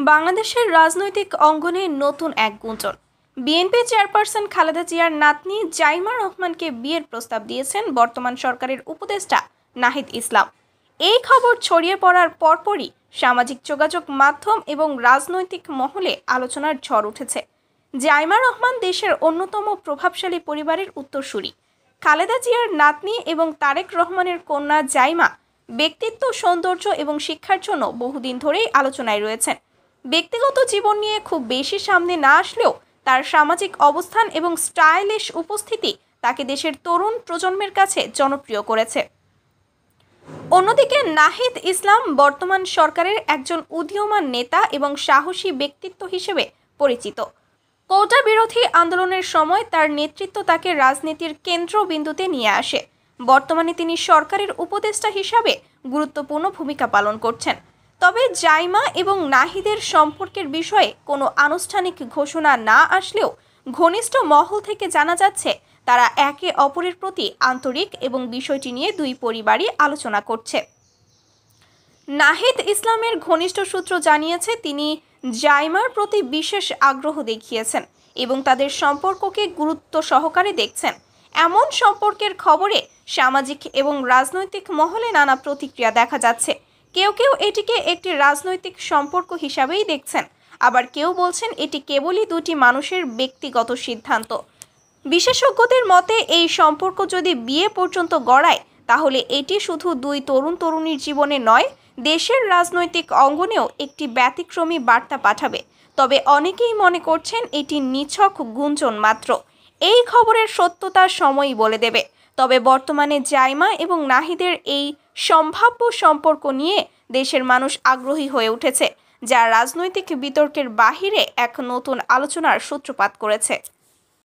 বাংলাদেশের রাজনৈতিক অঙ্গনে নতুন এক গুঞ্জন। বিএনপি চেয়ারপারসন খালেদা জিয়ার নাতনি জাইমা রহমানকে বিয়ের প্রস্তাব দিয়েছেন বর্তমান সরকারের উপদেষ্টা নাহিদ ইসলাম। এই খবর ছড়িয়ে পড়ার পরপরই সামাজিক যোগাযোগ মাধ্যম এবং রাজনৈতিক মহলে আলোচনার ঝড় উঠেছে। জাইমা রহমান দেশের অন্যতম প্রভাবশালী পরিবারের উত্তরসূরি। খালেদা জিয়ার নাতনি এবং তারেক রহমানের কন্যা জাইমা ব্যক্তিত্ব, সৌন্দর্য এবং শিক্ষার জন্য বহুদিন ধরেই আলোচনায় রয়েছেন। ব্যক্তিগত জীবন নিয়ে খুব বেশি সামনে না আসলেও তার সামাজিক অবস্থান এবং স্টাইলিশ উপস্থিতি তাকে দেশের তরুণ প্রজন্মের কাছে জনপ্রিয় করেছে। অন্যদিকে নাহিদ ইসলাম বর্তমান সরকারের একজন উদীয়মান নেতা এবং সাহসী ব্যক্তিত্ব হিসেবে পরিচিত। কোটা বিরোধী আন্দোলনের সময় তার নেতৃত্ব তাকে রাজনীতির কেন্দ্রবিন্দুতে নিয়ে আসে। বর্তমানে তিনি সরকারের উপদেষ্টা হিসাবে গুরুত্বপূর্ণ ভূমিকা পালন করছেন। তবে জাইমা এবং নাহিদের সম্পর্কের বিষয়ে কোনো আনুষ্ঠানিক ঘোষণা না আসলেও ঘনিষ্ঠ মহল থেকে জানা যাচ্ছে তারা একে অপরের প্রতি আন্তরিক এবং বিষয়টি নিয়ে দুই পরিবারই আলোচনা করছে। নাহিদ ইসলামের ঘনিষ্ঠ সূত্র জানিয়েছে তিনি জাইমার প্রতি বিশেষ আগ্রহ দেখিয়েছেন এবং তাদের সম্পর্ককে গুরুত্ব সহকারে দেখছেন। এমন সম্পর্কের খবরে সামাজিক এবং রাজনৈতিক মহলে নানা প্রতিক্রিয়া দেখা যাচ্ছে। কেউ কেউ এটিকে একটি রাজনৈতিক সম্পর্ক হিসাবেই দেখছেন, আবার কেউ বলছেন এটি কেবলই দুটি মানুষের ব্যক্তিগত সিদ্ধান্ত। বিশেষজ্ঞদের মতে এই সম্পর্ক যদি বিয়ে পর্যন্ত গড়ায় তাহলে এটি শুধু দুই তরুণ তরুণীর জীবনে নয়, দেশের রাজনৈতিক অঙ্গনেও একটি ব্যতিক্রমী বার্তা পাঠাবে। তবে অনেকেই মনে করছেন এটি নিছক গুঞ্জন মাত্র। এই খবরের সত্যতা সময়ই বলে দেবে। তবে বর্তমানে জাইমা এবং নাহিদের এই সম্ভাব্য সম্পর্ক নিয়ে দেশের মানুষ আগ্রহী হয়ে উঠেছে, যা রাজনৈতিক বিতর্কের বাহিরে এক নতুন আলোচনার সূত্রপাত করেছে।